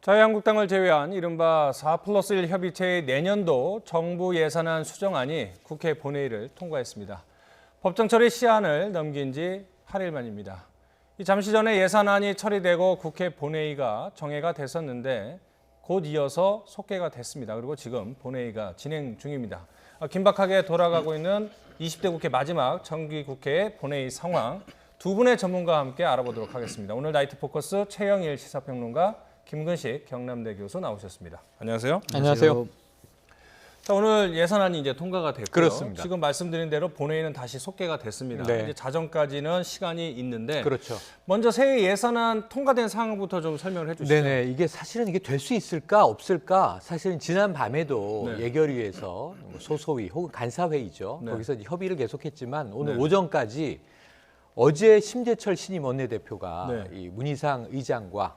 자유한국당을 제외한 이른바 4+1 협의체의 내년도 정부 예산안 수정안이 국회 본회의를 통과했습니다. 법정 처리 시한을 넘긴 지 8일 만입니다. 잠시 전에 예산안이 처리되고 국회 본회의가 정회가 됐었는데 곧 이어서 속개가 됐습니다. 그리고 지금 본회의가 진행 중입니다. 긴박하게 돌아가고 있는 20대 국회 마지막 정기국회 본회의 상황 두 분의 전문가와 함께 알아보도록 하겠습니다. 오늘 나이트 포커스 최영일 시사평론가, 김근식 경남대 교수 나오셨습니다. 안녕하세요. 안녕하세요. 자, 오늘 예산안이 이제 통과가 됐고요. 그렇습니다. 지금 말씀드린 대로 본회의는 다시 속개가 됐습니다. 네. 이제 자정까지는 시간이 있는데 그렇죠. 먼저 새해 예산안 통과된 상황부터 좀 설명을 해주시죠. 네네. 이게 사실은 이게 될 수 있을까 없을까? 사실은 지난 밤에도 네. 예결위에서 소소위 혹은 간사회의죠. 네. 거기서 협의를 계속했지만 오늘 네. 오전까지 어제 심재철 신임 원내대표가 네. 이 문희상 의장과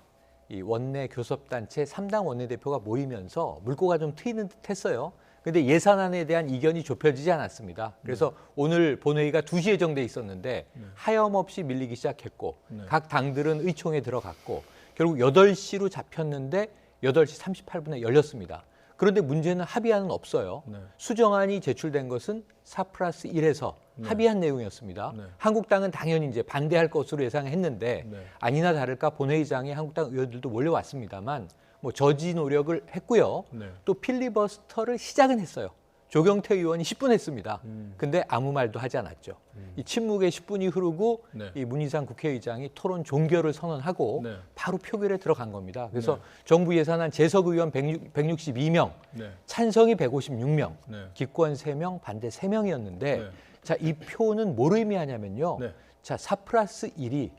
이 원내 교섭단체 3당 원내대표가 모이면서 물꼬가 좀 트이는 듯했어요. 근데 예산안에 대한 이견이 좁혀지지 않았습니다. 그래서 오늘 본회의가 2시에 예정돼 있었는데 하염없이 밀리기 시작했고 각 당들은 의총에 들어갔고 결국 8시로 잡혔는데 8시 38분에 열렸습니다. 그런데 문제는 합의안은 없어요. 수정안이 제출된 것은 4+1에서 합의한 내용이었습니다. 한국당은 당연히 이제 반대할 것으로 예상했는데 아니나 다를까 본회의장에 한국당 의원들도 몰려왔습니다만 뭐 저지 노력을 했고요. 또 필리버스터를 시작은 했어요. 조경태 의원이 10분 했습니다. 근데 아무 말도 하지 않았죠. 이 침묵의 10분이 흐르고 이 문희상 국회의장이 토론 종결을 선언하고 바로 표결에 들어간 겁니다. 그래서 정부 예산안 재석 의원 162명, 찬성이 156명, 기권 3명, 반대 3명이었는데 자, 이 표는 뭘 의미하냐면요. 자, 4+1이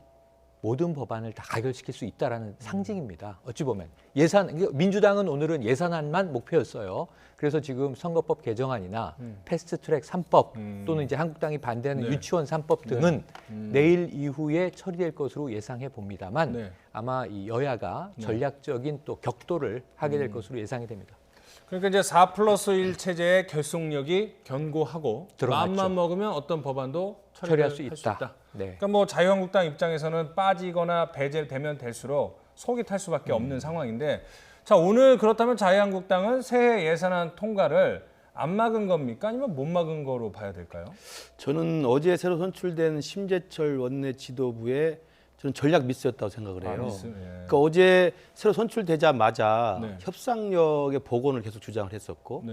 모든 법안을 다 가결시킬 수 있다라는 상징입니다. 어찌 보면 민주당은 오늘은 예산안만 목표였어요. 그래서 지금 선거법 개정안이나 패스트트랙 3법 또는 이제 한국당이 반대하는 유치원 3법 등은 내일 이후에 처리될 것으로 예상해 봅니다만 아마 이 여야가 전략적인 또 격돌을 하게 될 것으로 예상이 됩니다. 그러니까 이제 4+1 체제의 결속력이 견고하고 드러났죠. 마음만 먹으면 어떤 법안도 처리할 수 수 있다. 있다. 네. 그러니까 뭐 자유한국당 입장에서는 빠지거나 배제되면 될수록 속이 탈 수밖에 없는 상황인데, 자, 오늘 그렇다면 자유한국당은 새해 예산안 통과를 안 막은 겁니까? 아니면 못 막은 거로 봐야 될까요? 저는 어제 새로 선출된 심재철 원내 지도부의 저는 전략 미스였다고 생각을 해요. 미스, 예. 그러니까 어제 새로 선출되자마자 협상력의 복원을 계속 주장을 했었고,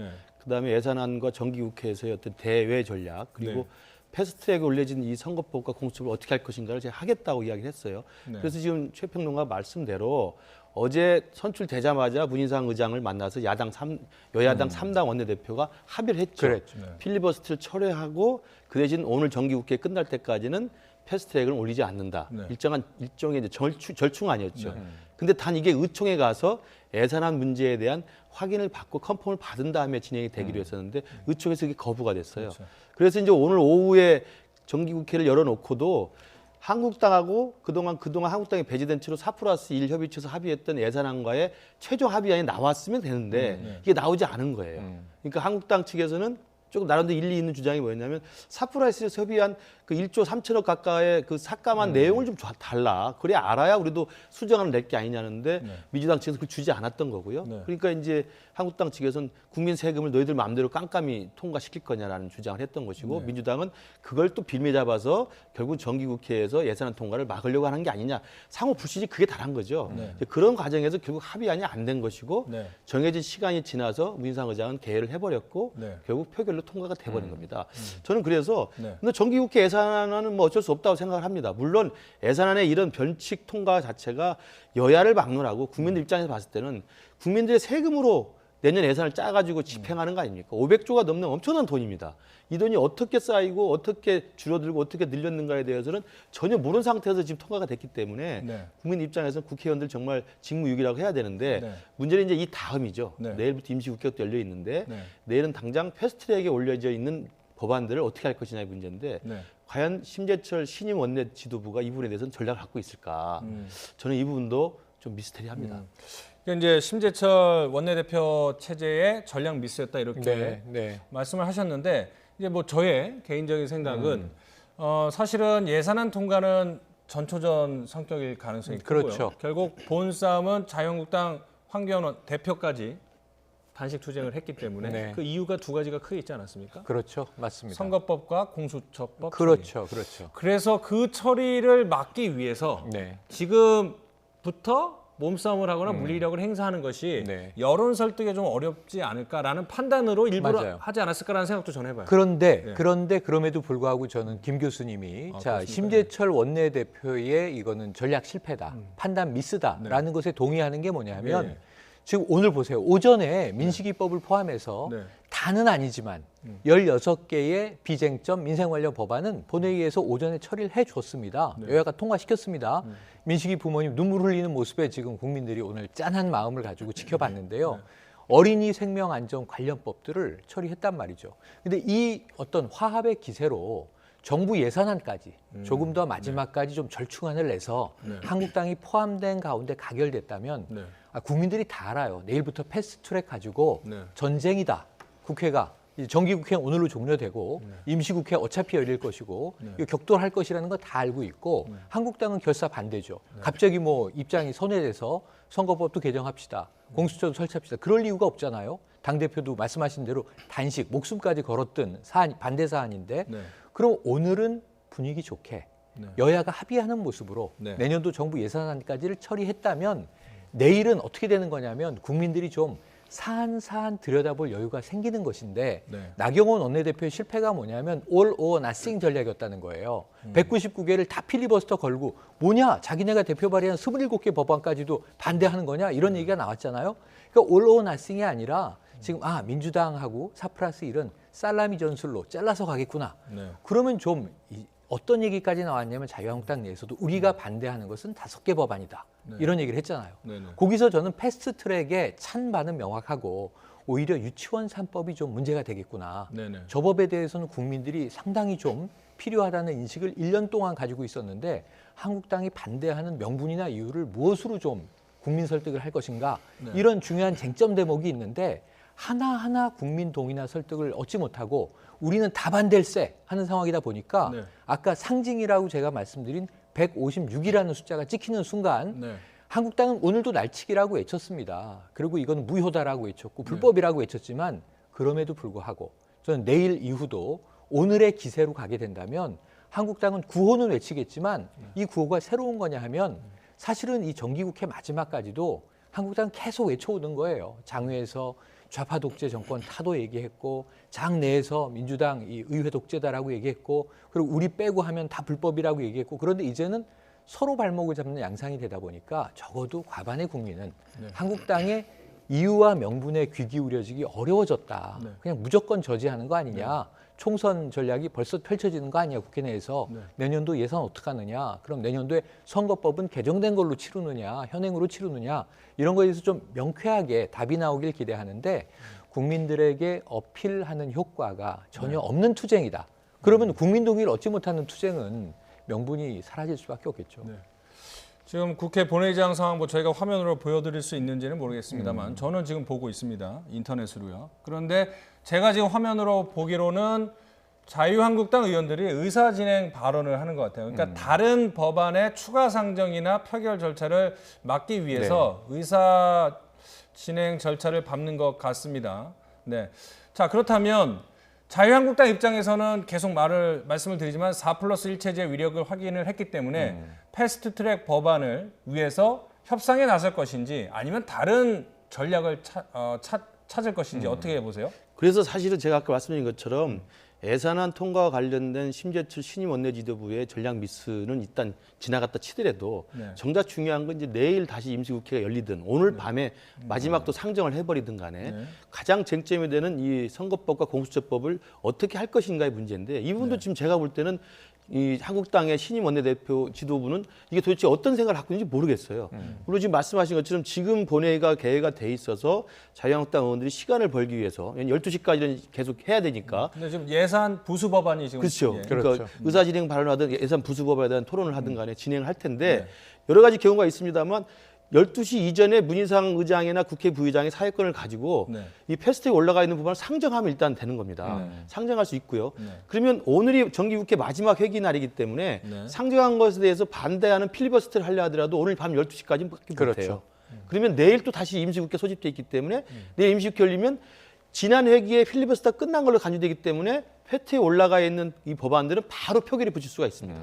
그다음에 예산안과 정기국회에서의 어떤 대외 전략 그리고 패스트트랙에 올려진 이 선거법과 공수처를 어떻게 할 것인가를 제가 하겠다고 이야기를 했어요. 그래서 지금 최 평론가 말씀대로 어제 선출되자마자 문희상 의장을 만나서 여야당 3당 원내대표가 합의를 했죠. 그랬죠. 필리버스터를 철회하고 그 대신 오늘 정기국회 끝날 때까지는 패스트트랙을 올리지 않는다. 일종의 이제 절충 아니었죠. 근데 단 이게 의총에 가서 예산안 문제에 대한 확인을 받고 컨펌을 받은 다음에 진행이 되기로 했었는데 의총에서 이게 거부가 됐어요. 그래서 이제 오늘 오후에 정기국회를 열어놓고도 한국당하고 그동안 한국당이 배제된 채로 4+1 협의체에서 합의했던 예산안과의 최종 합의안이 나왔으면 되는데 이게 나오지 않은 거예요. 그러니까 한국당 측에서는 조금 나름대로 일리 있는 주장이 뭐였냐면 4+1에서 협의한 그 1조 3천억 가까이의 그 삭감한 내용을 좀 달라. 그래야 알아야 우리도 수정안을 낼 게 아니냐는데 민주당 측에서 그걸 주지 않았던 거고요. 그러니까 이제 한국당 측에서는 국민 세금을 너희들 마음대로 깜깜이 통과시킬 거냐라는 주장을 했던 것이고 민주당은 그걸 또 빌미 잡아서 결국 정기국회에서 예산안 통과를 막으려고 하는 게 아니냐. 상호 불신이 그게 다른 거죠. 그런 과정에서 결국 합의안이 안 된 것이고 정해진 시간이 지나서 문희상 의장은 개회를 해버렸고 결국 표결로 통과가 돼버린 겁니다. 저는 그래서 근데 정기국회 예산안은 뭐 어쩔 수 없다고 생각을 합니다. 물론 예산안의 이런 변칙 통과 자체가 여야를 막론하고 국민들 입장에서 봤을 때는 국민들의 세금으로 내년 예산을 짜가지고 집행하는 거 아닙니까? 500조가 넘는 엄청난 돈입니다. 이 돈이 어떻게 쌓이고 어떻게 줄어들고 어떻게 늘렸는가에 대해서는 전혀 모르는 상태에서 지금 통과가 됐기 때문에 국민 입장에서는 국회의원들 정말 직무유기라고 해야 되는데 문제는 이제 이 다음이죠. 내일부터 임시국회가 열려 있는데 내일은 당장 패스트트랙에 올려져 있는 법안들을 어떻게 할 것이냐의 문제인데 과연 심재철 신임 원내 지도부가 이 부분에 대해서는 전략을 갖고 있을까? 저는 이 부분도 좀 미스테리합니다. 이제 심재철 원내대표 체제의 전략 미스였다 이렇게 말씀을 하셨는데 이제 뭐 저의 개인적인 생각은 사실은 예산안 통과는 전초전 성격일 가능성이 크고요. 그렇죠. 결국 본 싸움은 자유한국당 황교안 대표까지 단식 투쟁을 했기 때문에 네. 그 이유가 두 가지가 크게 있지 않았습니까? 그렇죠. 맞습니다. 선거법과 공수처법 그렇죠. 처리. 그렇죠. 그래서 그 처리를 막기 위해서 네. 지금부터 몸싸움을 하거나 물리력을 행사하는 것이 네. 여론 설득에 좀 어렵지 않을까라는 판단으로 일부러 맞아요. 하지 않았을까라는 생각도 저는 해봐요. 그런데 예. 그럼에도 불구하고 저는 김 교수님이 아, 자 그렇습니까? 심재철 원내대표의 이거는 전략 실패다, 판단 미스다라는 것에 동의하는 게 뭐냐면 예. 지금 오늘 보세요. 오전에 민식이법을 포함해서 네. 다는 아니지만 16개의 비쟁점 민생 관련 법안은 본회의에서 오전에 처리를 해줬습니다. 네. 여야가 통과시켰습니다. 민식이 부모님 눈물 흘리는 모습에 지금 국민들이 오늘 짠한 마음을 가지고 지켜봤는데요. 어린이 생명 안전 관련 법들을 처리했단 말이죠. 근데 이 어떤 화합의 기세로 정부 예산안까지 조금 더 마지막까지 좀 절충안을 내서 네. 한국당이 포함된 가운데 가결됐다면 네. 국민들이 다 알아요. 내일부터 패스트트랙 가지고 네. 전쟁이다. 국회가 정기국회 오늘로 종료되고 임시국회 어차피 열릴 것이고 이거 격돌할 것이라는 거 다 알고 있고 한국당은 결사 반대죠. 갑자기 뭐 입장이 선회돼서 선거법도 개정합시다. 공수처도 설치합시다. 그럴 이유가 없잖아요. 당대표도 말씀하신 대로 단식, 목숨까지 걸었던 사안, 반대 사안인데 네. 그럼 오늘은 분위기 좋게 네. 여야가 합의하는 모습으로 네. 내년도 정부 예산안까지를 처리했다면 내일은 어떻게 되는 거냐면 국민들이 좀 사안 들여다볼 여유가 생기는 것인데 네. 나경원 원내대표의 실패가 뭐냐면 all or nothing 전략이었다는 거예요. 199개를 다 필리버스터 걸고 뭐냐 자기네가 대표 발의한 27개 법안까지도 반대하는 거냐 이런 얘기가 나왔잖아요. 그러니까 all or nothing이 아니라 지금 민주당하고 4+1은 살라미 전술로 잘라서 가겠구나. 네. 그러면 좀 어떤 얘기까지 나왔냐면 자유한국당 내에서도 우리가 반대하는 것은 5개 법안이다. 네. 이런 얘기를 했잖아요. 네네. 거기서 저는 패스트트랙의 찬반은 명확하고 오히려 유치원 3법이 좀 문제가 되겠구나. 네네. 저 법에 대해서는 국민들이 상당히 좀 필요하다는 인식을 1년 동안 가지고 있었는데 한국당이 반대하는 명분이나 이유를 무엇으로 좀 국민 설득을 할 것인가. 네. 이런 중요한 쟁점 대목이 있는데 하나하나 국민 동의나 설득을 얻지 못하고 우리는 다 반댈세 하는 상황이다 보니까 네. 아까 상징이라고 제가 말씀드린 156이라는 숫자가 찍히는 순간 네. 한국당은 오늘도 날치기라고 외쳤습니다. 그리고 이건 무효다라고 외쳤고 불법이라고 외쳤지만 그럼에도 불구하고 저는 내일 이후도 오늘의 기세로 가게 된다면 한국당은 구호는 외치겠지만 이 구호가 새로운 거냐 하면 사실은 이 정기국회 마지막까지도 한국당은 계속 외쳐오는 거예요. 장외에서 좌파 독재 정권 타도 얘기했고 장 내에서 민주당 이 의회 독재다라고 얘기했고 그리고 우리 빼고 하면 다 불법이라고 얘기했고 그런데 이제는 서로 발목을 잡는 양상이 되다 보니까 적어도 과반의 국민은 한국당의 이유와 명분에 귀 기울여지기 어려워졌다. 네. 그냥 무조건 저지하는 거 아니냐. 총선 전략이 벌써 펼쳐지는 거 아니야 국회 내에서. 네. 내년도 예산 어떻게 하느냐. 그럼 내년도에 선거법은 개정된 걸로 치르느냐. 현행으로 치르느냐. 이런 거에 대해서 좀 명쾌하게 답이 나오길 기대하는데 국민들에게 어필하는 효과가 전혀 없는 투쟁이다. 그러면 국민 동의를 얻지 못하는 투쟁은 명분이 사라질 수밖에 없겠죠. 네. 지금 국회 본회의장 상황 뭐 저희가 화면으로 보여드릴 수 있는지는 모르겠습니다만 저는 지금 보고 있습니다. 인터넷으로요. 그런데 제가 지금 화면으로 보기로는 자유한국당 의원들이 의사진행 발언을 하는 것 같아요. 그러니까 다른 법안의 추가 상정이나 표결 절차를 막기 위해서 의사진행 절차를 밟는 것 같습니다. 네. 자, 그렇다면 자유한국당 입장에서는 계속 말씀을 드리지만 4+1 체제의 위력을 확인을 했기 때문에 패스트트랙 법안을 위해서 협상에 나설 것인지 아니면 다른 전략을 찾을 것인지 어떻게 보세요? 그래서 사실은 제가 아까 말씀드린 것처럼 예산안 통과와 관련된 심재철 신임 원내지도부의 전략 미스는 일단 지나갔다 치더라도 네. 정작 중요한 건 이제 내일 다시 임시국회가 열리든 오늘 밤에 마지막 또 상정을 해버리든 간에 네. 가장 쟁점이 되는 이 선거법과 공수처법을 어떻게 할 것인가의 문제인데 이 부분도 지금 제가 볼 때는 이 한국당의 신임 원내대표 지도부는 이게 도대체 어떤 생각을 갖고 있는지 모르겠어요. 물론 지금 말씀하신 것처럼 지금 본회의가 개회가 돼 있어서 자유한국당 의원들이 시간을 벌기 위해서 12시까지는 계속 해야 되니까 근데 지금 예산 부수 법안이 지금 그렇죠. 예. 그러니까 그렇죠. 의사진행 발언하든 예산 부수법에 대한 토론을 하든 간에 진행을 할 텐데 여러 가지 경우가 있습니다만 12시 이전에 문희상 의장이나 국회 부의장이 사회권을 가지고 네. 이 패스트에 올라가 있는 부분을 상정하면 일단 되는 겁니다. 네. 상정할 수 있고요. 네. 그러면 오늘이 정기국회 마지막 회기 날이기 때문에 네. 상정한 것에 대해서 반대하는 필리버스터를 하려 하더라도 오늘 밤 12시까지는 밖에 그렇죠. 못해요. 그러면 내일 또 다시 임시국회 소집돼 있기 때문에 내일 임시국회 열리면 지난 회기에 필리버스터 끝난 걸로 간주되기 때문에 회트에 올라가 있는 이 법안들은 바로 표결에 붙일 수가 있습니다.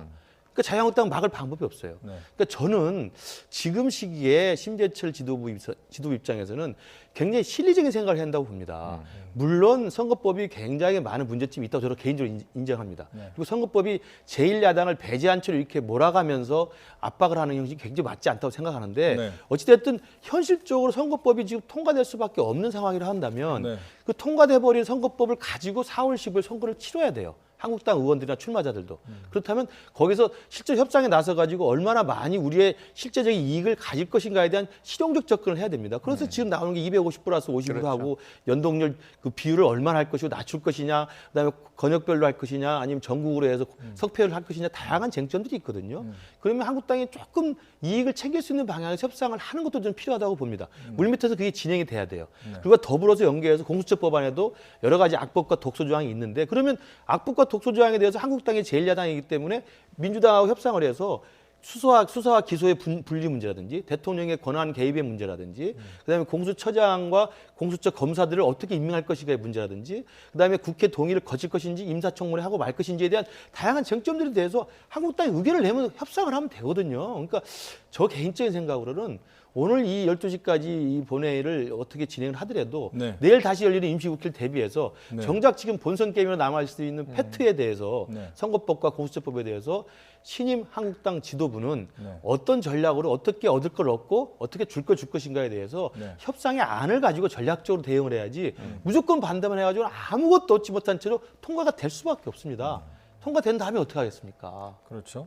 그러니까 자유한국당 막을 방법이 없어요. 네. 그러니까 저는 지금 시기에 심재철 지도부 입장에서는 굉장히 실리적인 생각을 해야 한다고 봅니다. 물론 선거법이 굉장히 많은 문제점이 있다고 저는 개인적으로 인정합니다. 네. 그리고 선거법이 제1야당을 배제한 채로 이렇게 몰아가면서 압박을 하는 형식이 굉장히 맞지 않다고 생각하는데 네. 어찌됐든 현실적으로 선거법이 지금 통과될 수밖에 없는 상황이라 한다면 네. 그 통과돼버린 선거법을 가지고 4월 10일 선거를 치러야 돼요. 한국당 의원들이나 출마자들도. 그렇다면 거기서 실제 협상에 나서가지고 얼마나 많이 우리의 실제적인 이익을 가질 것인가에 대한 실용적 접근을 해야 됩니다. 그래서 지금 나오는 게 250 플러스 50으로 그렇죠. 하고 연동률 그 비율을 얼마나 할 것이고 낮출 것이냐, 그다음에 권역별로 할 것이냐, 아니면 전국으로 해서 석패를 할 것이냐, 다양한 쟁점들이 있거든요. 그러면 한국당이 조금 이익을 챙길 수 있는 방향에서 협상을 하는 것도 좀 필요하다고 봅니다. 물밑에서 그게 진행이 돼야 돼요. 그리고 더불어서 연계해서 공수처 법안에도 여러 가지 악법과 독소 조항이 있는데 그러면 악법과 독소 조항에 대해서 한국당이 제1야당이기 때문에 민주당하고 협상을 해서 수사와 기소의 분리 문제라든지 대통령의 권한 개입의 문제라든지 그다음에 공수처장과 공수처 검사들을 어떻게 임명할 것인가의 문제라든지 그다음에 국회 동의를 거칠 것인지 임사청문회 하고 말 것인지에 대한 다양한 쟁점들에 대해서 한국당이 의견을 내면 협상을 하면 되거든요. 그러니까 저 개인적인 생각으로는 오늘 이 12시까지 이 본회의를 어떻게 진행을 하더라도 네. 내일 다시 열리는 임시국회를 대비해서 네. 정작 지금 본선 게임으로 남아있을 수 있는 패트에 대해서 네. 선거법과 공수처법에 대해서 신임 한국당 지도부는 네. 어떤 전략으로 어떻게 얻을 걸 얻고 어떻게 줄 걸 줄 것인가에 대해서 네. 협상의 안을 가지고 전략적으로 대응을 해야지 무조건 반대만 해가지고 아무것도 얻지 못한 채로 통과가 될 수밖에 없습니다. 통과된 다음에 어떻게 하겠습니까? 그렇죠.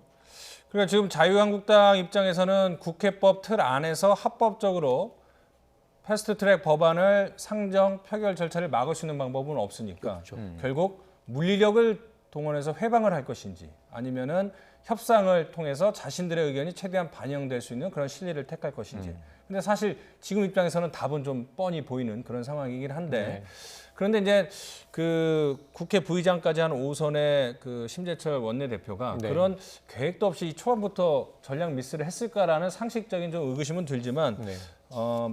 그러니까 지금 자유한국당 입장에서는 국회법 틀 안에서 합법적으로 패스트트랙 법안을 상정 표결 절차를 막을 수 있는 방법은 없으니까 그렇죠. 결국 물리력을 동원해서 회방을 할 것인지 아니면은 협상을 통해서 자신들의 의견이 최대한 반영될 수 있는 그런 실리를 택할 것인지. 근데 사실 지금 입장에서는 답은 좀 뻔히 보이는 그런 상황이긴 한데 그런데 이제 그 국회 부의장까지 한 5선의 그 심재철 원내대표가 네. 그런 계획도 없이 초반부터 전략 미스를 했을까라는 상식적인 좀 의구심은 들지만 네.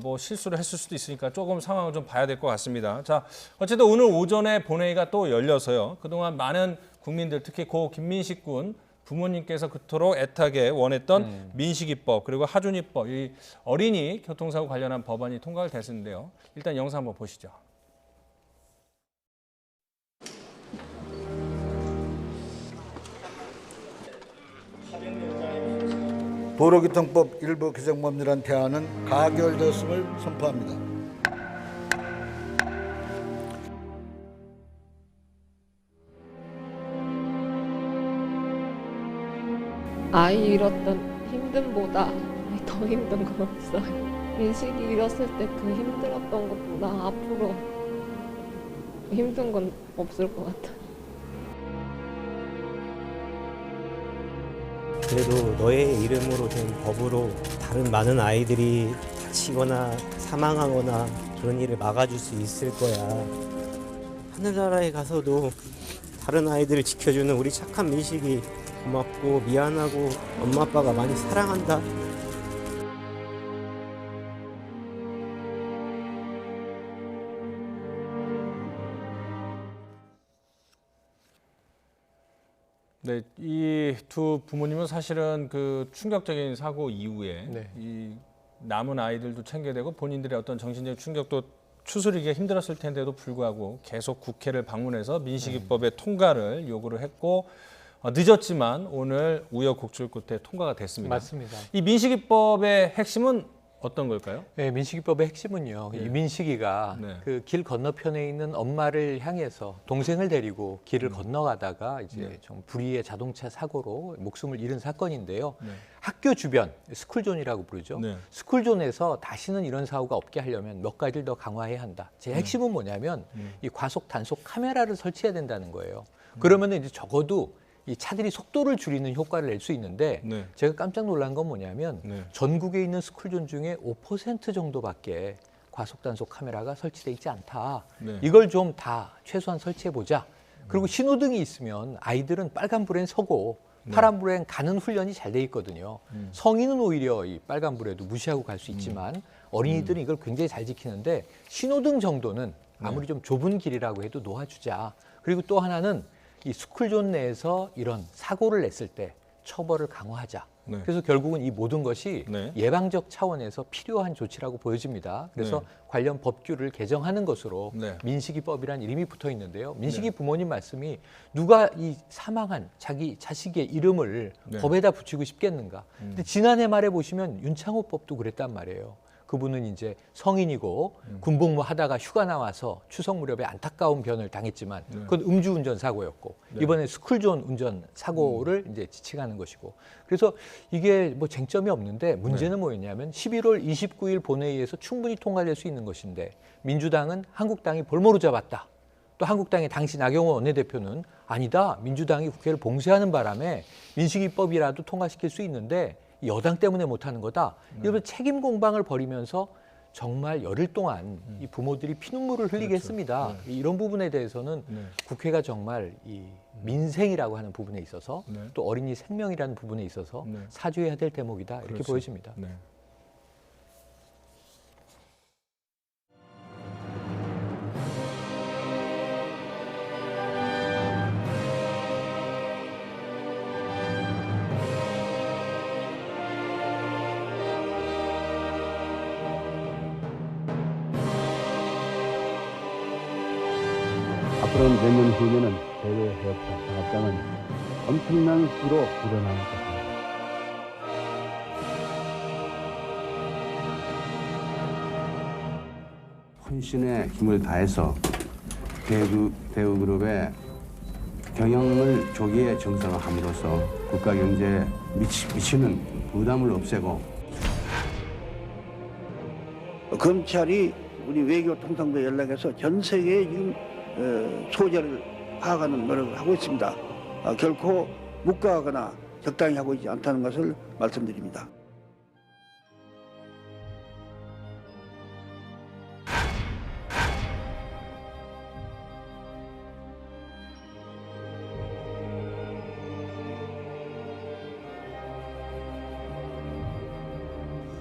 뭐 실수를 했을 수도 있으니까 조금 상황을 좀 봐야 될 것 같습니다. 자, 어쨌든 오늘 오전에 본회의가 또 열려서요. 그동안 많은 국민들 특히 고 김민식 군 부모님께서 그토록 애타게 원했던 민식이법 그리고 하준이법 이 어린이 교통사고 관련한 법안이 통과가 됐는데요. 일단 영상 한번 보시죠. 도로교통법 일부 개정법률안 대안은 가결되었음을 선포합니다. 아이 잃었던 힘듦보다 더 힘든 건 없어요. 민식이 잃었을 때 그 힘들었던 것보다 앞으로 힘든 건 없을 것 같아요. 그래도 너의 이름으로 된 법으로 다른 많은 아이들이 다치거나 사망하거나 그런 일을 막아줄 수 있을 거야. 하늘나라에 가서도 다른 아이들을 지켜주는 우리 착한 민식이 고맙고 미안하고 엄마 아빠가 많이 사랑한다. 네, 이 두 부모님은 사실은 그 충격적인 사고 이후에 네. 이 남은 아이들도 챙겨야 되고 본인들의 어떤 정신적인 충격도 추스리기가 힘들었을 텐데도 불구하고 계속 국회를 방문해서 민식이법의 통과를 요구를 했고 늦었지만 오늘 우여곡절 끝에 통과가 됐습니다. 맞습니다. 이 민식이법의 핵심은 어떤 걸까요? 네, 민식이법의 핵심은요. 이 민식이가 네. 그 길 건너편에 있는 엄마를 향해서 동생을 데리고 길을 건너가다가 이제 네. 좀 불의의 자동차 사고로 목숨을 잃은 사건인데요. 네. 학교 주변 스쿨존이라고 부르죠. 네. 스쿨존에서 다시는 이런 사고가 없게 하려면 몇 가지를 더 강화해야 한다. 제 핵심은 뭐냐면 이 과속 단속 카메라를 설치해야 된다는 거예요. 그러면은 이제 적어도 이 차들이 속도를 줄이는 효과를 낼 수 있는데 네. 제가 깜짝 놀란 건 뭐냐면 네. 전국에 있는 스쿨존 중에 5% 정도밖에 과속 단속 카메라가 설치돼 있지 않다. 네. 이걸 좀 다 최소한 설치해 보자. 그리고 신호등이 있으면 아이들은 빨간불엔 서고 파란불엔 가는 훈련이 잘 돼 있거든요. 성인은 오히려 이 빨간불에도 무시하고 갈 수 있지만 어린이들은 이걸 굉장히 잘 지키는데 신호등 정도는 아무리 좀 좁은 길이라고 해도 놓아주자. 그리고 또 하나는 이 스쿨존 내에서 이런 사고를 냈을 때 처벌을 강화하자. 네. 그래서 결국은 이 모든 것이 네. 예방적 차원에서 필요한 조치라고 보여집니다. 그래서 네. 관련 법규를 개정하는 것으로 네. 민식이법이라는 이름이 붙어 있는데요. 민식이 부모님 말씀이 누가 이 사망한 자기 자식의 이름을 네. 법에다 붙이고 싶겠는가. 근데 지난해 말에 보시면 윤창호법도 그랬단 말이에요. 그분은 이제 성인이고 군복무 하다가 휴가 나와서 추석 무렵에 안타까운 변을 당했지만 그건 음주운전 사고였고 이번에 스쿨존 운전 사고를 이제 지칭하는 것이고 그래서 이게 뭐 쟁점이 없는데 문제는 뭐였냐면 11월 29일 본회의에서 충분히 통과될 수 있는 것인데 민주당은 한국당이 볼모로 잡았다. 또 한국당의 당시 나경원 원내대표는 아니다. 민주당이 국회를 봉쇄하는 바람에 민식이법이라도 통과시킬 수 있는데 여당 때문에 못하는 거다. 이러면 책임 공방을 벌이면서 정말 열흘 동안 이 부모들이 피눈물을 흘리게 했습니다. 이런 부분에 대해서는 국회가 정말 이 민생이라고 하는 부분에 있어서 또 어린이 생명이라는 부분에 있어서 사죄해야 될 대목이다. 이렇게 그렇죠. 보여집니다. 네. 앞으로 몇 년 후면은 대외 해협사 사업장은 엄청난 수로 늘어날 것입니다. 혼신의 힘을 다해서 대우그룹의 경영을 조기에 정상화함으로써 국가 경제에 미치는 부담을 없애고 검찰이 우리 외교통상부에 연락해서 전 세계에 지금 소재를 파악하는 노력을 하고 있습니다. 결코 묵과하거나 적당히 하고 있지 않다는 것을 말씀드립니다.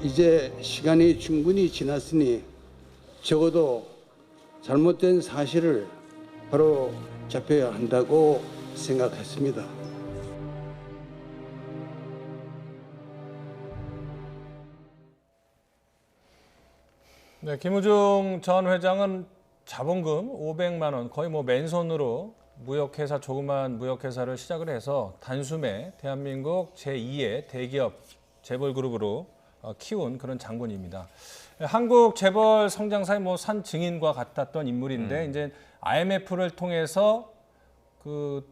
이제 시간이 충분히 지났으니 적어도 잘못된 사실을 바로 잡혀야 한다고 생각했습니다. 네, 김우중 전 회장은 자본금 500만 원 거의 뭐 맨손으로 무역회사 조그만 무역회사를 시작을 해서 단숨에 대한민국 제2의 대기업 재벌그룹으로 키운 그런 장본입니다. 한국 재벌 성장사의 뭐 산 증인과 같았던 인물인데 이제 IMF를 통해서 그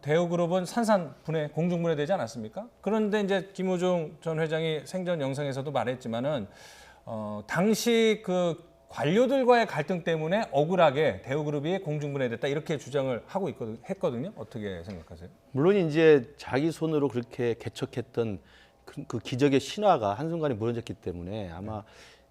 대우그룹은 산산분해 공중분해되지 않았습니까? 그런데 이제 김우중 전 회장이 생전 영상에서도 말했지만은 당시 그 관료들과의 갈등 때문에 억울하게 대우그룹이 공중분해됐다 이렇게 주장을 하고 했거든요. 어떻게 생각하세요? 물론 이제 자기 손으로 그렇게 개척했던 그 기적의 신화가 한순간에 무너졌기 때문에 아마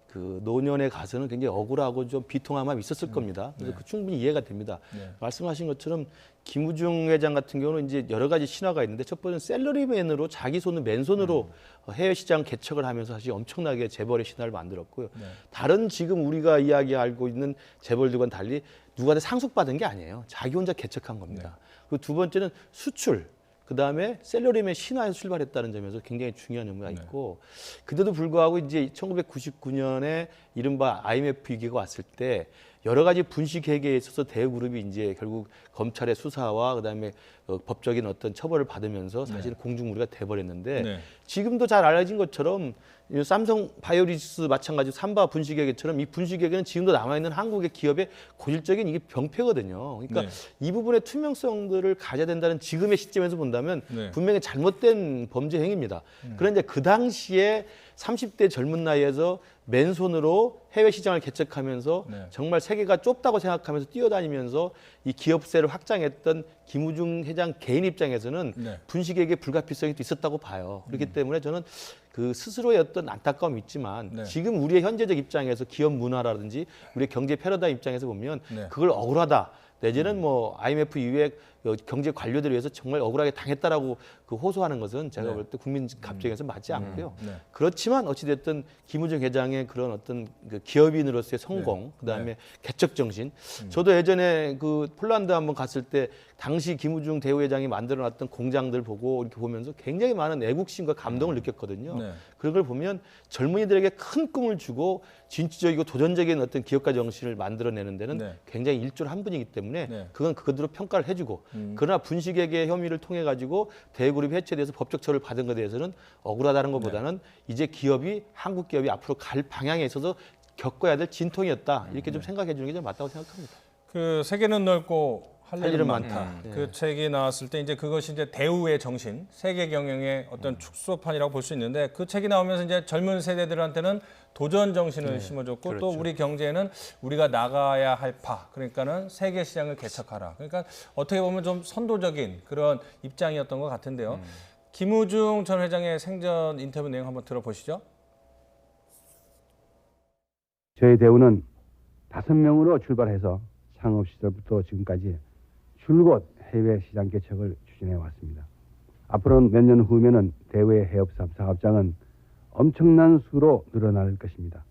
그 노년에 가서는 굉장히 억울하고 좀 비통한 마음이 있었을 겁니다. 그래서 그 충분히 이해가 됩니다. 말씀하신 것처럼 김우중 회장 같은 경우는 이제 여러 가지 신화가 있는데 첫 번째는 샐러리맨으로 자기 손을 맨손으로 해외 시장 개척을 하면서 사실 엄청나게 재벌의 신화를 만들었고요. 다른 지금 우리가 알고 있는 재벌들과는 달리 누구한테 상속받은 게 아니에요. 자기 혼자 개척한 겁니다. 그리고 두 번째는 수출. 그다음에 셀러리맨 신화에서 출발했다는 점에서 굉장히 중요한 의미가 있고 그때도 불구하고 이제 1999년에 이른바 IMF 위기가 왔을 때 여러 가지 분식 회계에 있어서 대우그룹이 이제 결국 검찰의 수사와 그다음에 법적인 어떤 처벌을 받으면서 사실 공중무리가 돼버렸는데 지금도 잘 알려진 것처럼 삼성 바이오리스 마찬가지로 삼바 분식회계처럼 이 분식회계는 지금도 남아있는 한국의 기업의 고질적인 이게 병폐거든요. 그러니까 이 부분의 투명성들을 가져야 된다는 지금의 시점에서 본다면 분명히 잘못된 범죄 행위입니다. 그런데 그 당시에 30대 젊은 나이에서 맨손으로 해외 시장을 개척하면서 정말 세계가 좁다고 생각하면서 뛰어다니면서 이 기업세를 확장했던 김우중 회장 개인 입장에서는 분식회계 불가피성이 또 있었다고 봐요. 그렇기 때문에 저는 그 스스로의 어떤 안타까움이 있지만 지금 우리의 현재적 입장에서 기업 문화라든지 우리의 경제 패러다임 입장에서 보면 그걸 억울하다. 내지는 뭐 IMF 이후에 경제 관료들에 의해서 정말 억울하게 당했다라고 그 호소하는 것은 제가 네. 볼 때 국민 감정에서 맞지 않고요. 네. 그렇지만 어찌됐든 김우중 회장의 그런 어떤 그 기업인으로서의 성공, 네. 그다음에 개척 정신. 저도 예전에 그 폴란드 한번 갔을 때 당시 김우중 대우회장이 만들어놨던 공장들 보고 이렇게 보면서 굉장히 많은 애국심과 감동을 느꼈거든요. 네. 그런 걸 보면 젊은이들에게 큰 꿈을 주고 진취적이고 도전적인 어떤 기업가 정신을 만들어내는 데는 네. 굉장히 일조를 한 분이기 때문에 네. 그건 그대로 평가를 해주고 그러나 분식회계 혐의를 통해 가지고 대그룹이 해체돼서 법적 처리를 받은 것에 대해서는 억울하다는 것보다는 이제 기업이 한국 기업이 앞으로 갈 방향에 있어서 겪어야 될 진통이었다 이렇게 좀 생각해 주는 게 좀 맞다고 생각합니다. 그 세계는 넓고 할 할 일은 일은 많다. 많다. 그 책이 나왔을 때 이제 그것이 이제 대우의 정신, 세계 경영의 어떤 축소판이라고 볼 수 있는데 그 책이 나오면서 이제 젊은 세대들한테는 도전 정신을 심어줬고 또 그렇죠. 우리 경제는 우리가 나가야 할 파, 그러니까는 세계 시장을 개척하라. 그러니까 어떻게 보면 좀 선도적인 그런 입장이었던 것 같은데요. 김우중 전 회장의 생전 인터뷰 내용 한번 들어보시죠. 저희 대우는 5명으로 출발해서 창업 시절부터 지금까지 줄곧 해외 시장 개척을 추진해 왔습니다. 앞으로는 몇 년 후면은 대우의 해업 사업장은 엄청난 수로 늘어날 것입니다.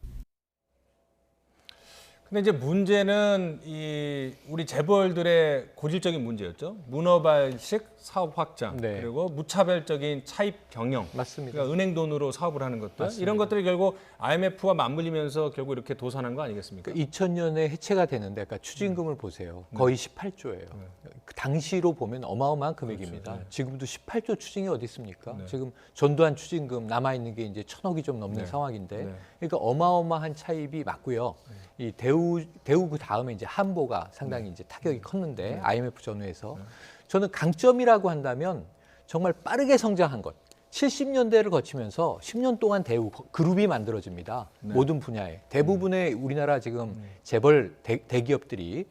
근데 이제 문제는 이 우리 재벌들의 고질적인 문제였죠. 문어발식 사업 확장 네. 그리고 무차별적인 차입 경영. 맞습니다. 그러니까 은행 돈으로 사업을 하는 것들 맞습니다. 이런 것들이 결국 IMF와 맞물리면서 결국 이렇게 도산한 거 아니겠습니까? 2000년에 해체가 되는데 그러니까 추징금을 보세요. 거의 18조예요. 그 당시로 보면 어마어마한 금액입니다. 그렇죠. 네. 지금도 18조 추징이 어디 있습니까? 네. 지금 전두환 추징금 남아 있는 게 이제 1000억이 좀 넘는 네. 상황인데, 네. 그러니까 어마어마한 차입이 맞고요. 이 대우 그 다음에 이제 한보가 상당히 이제 타격이 컸는데 IMF 전후에서 저는 강점이라고 한다면 정말 빠르게 성장한 것. 70년대를 거치면서 10년 동안 대우 그룹이 만들어집니다. 네. 모든 분야에. 대부분의 우리나라 지금 재벌 대기업들이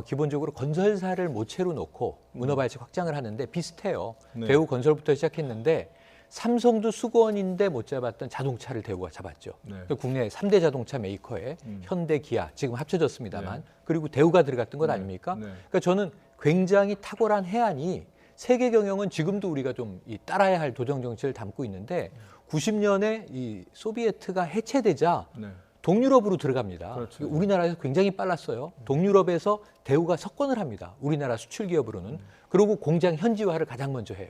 기본적으로 건설사를 모체로 놓고 문어발식 확장을 하는데 비슷해요. 네. 대우 건설부터 시작했는데 삼성도 수거원인데 못 잡았던 자동차를 대우가 잡았죠. 네. 국내 3대 자동차 메이커에 현대, 기아 지금 합쳐졌습니다만 그리고 대우가 들어갔던 것 아닙니까? 네. 그러니까 저는 굉장히 탁월한 해안이 세계 경영은 지금도 우리가 좀 따라야 할 도전 정치를 담고 있는데 90년에 이 소비에트가 해체되자 네. 동유럽으로 들어갑니다. 그렇죠. 우리나라에서 굉장히 빨랐어요. 동유럽에서 대우가 석권을 합니다. 우리나라 수출 기업으로는. 그리고 공장 현지화를 가장 먼저 해요.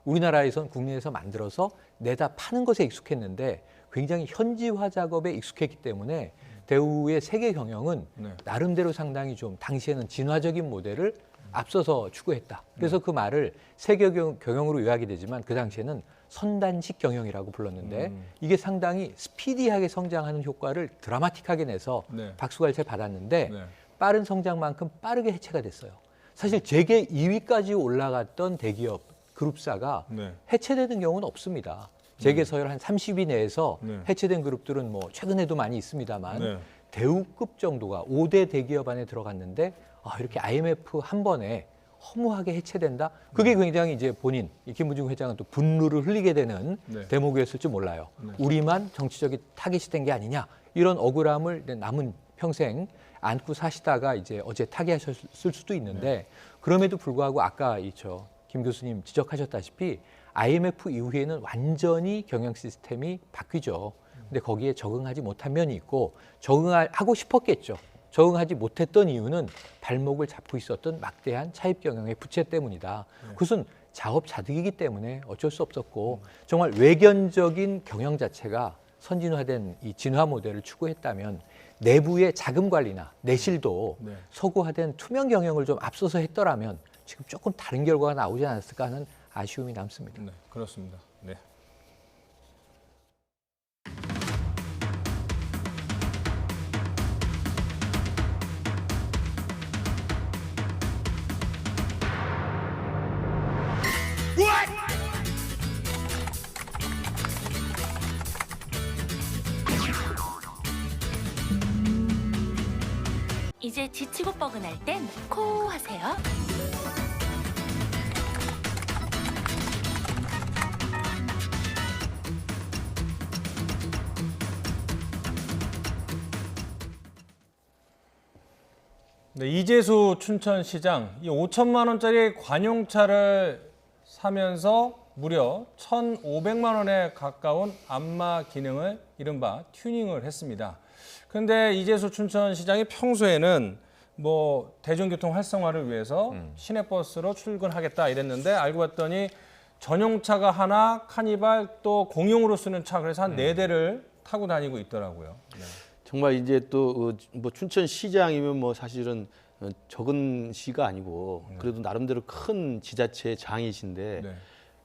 우리나라에선 국내에서 만들어서 내다 파는 것에 익숙했는데 굉장히 현지화 작업에 익숙했기 때문에 대우의 세계 경영은 네. 나름대로 상당히 좀 당시에는 진화적인 모델을 앞서서 추구했다. 그래서 그 말을 세계 경영으로 요약이 되지만 그 당시에는 선단식 경영이라고 불렀는데 이게 상당히 스피디하게 성장하는 효과를 드라마틱하게 내서 네. 박수갈채 받았는데 네. 빠른 성장만큼 빠르게 해체가 됐어요. 사실 재계 2위까지 올라갔던 대기업 그룹사가 네. 해체되는 경우는 없습니다. 재계 서열 한 30위 내에서 네. 해체된 그룹들은 뭐 최근에도 많이 있습니다만 네. 대우급 정도가 5대 대기업 안에 들어갔는데 이렇게 IMF 한 번에 허무하게 해체된다? 그게 굉장히 이제 본인 김우중 회장은 또 분노를 흘리게 되는 네. 대목이었을지 몰라요. 네. 우리만 정치적인 타깃이 된 게 아니냐 이런 억울함을 남은 평생 안고 사시다가 이제 어제 타계하셨을 수도 있는데 그럼에도 불구하고 아까 김 교수님 지적하셨다시피 IMF 이후에는 완전히 경영 시스템이 바뀌죠. 근데 거기에 적응하지 못한 면이 있고 적응하고 싶었겠죠. 적응하지 못했던 이유는 발목을 잡고 있었던 막대한 차입 경영의 부채 때문이다. 그것은 자업자득이기 때문에 어쩔 수 없었고 정말 외견적인 경영 자체가 선진화된 이 진화 모델을 추구했다면 내부의 자금 관리나 내실도 네. 서구화된 투명 경영을 좀 앞서서 했더라면 지금 조금 다른 결과가 나오지 않았을까 하는 아쉬움이 남습니다. 네, 그렇습니다. 네. 이제 지치고 뻐근할 땐 코 하세요. 네, 이재수 춘천시장 이 5천만 원짜리 관용차를 사면서 무려 1,500만 원에 가까운 안마 기능을 이른바 튜닝을 했습니다. 그런데 이재수 춘천시장이 평소에는 뭐 대중교통 활성화를 위해서 시내버스로 출근하겠다 이랬는데 알고 봤더니 전용차가 하나, 카니발 또 공용으로 쓰는 차 그래서 한 4대를 타고 다니고 있더라고요. 네. 정말 이제 또 뭐 춘천시장이면 뭐 사실은 적은 시가 아니고 그래도 나름대로 큰 지자체의 장이신데 네.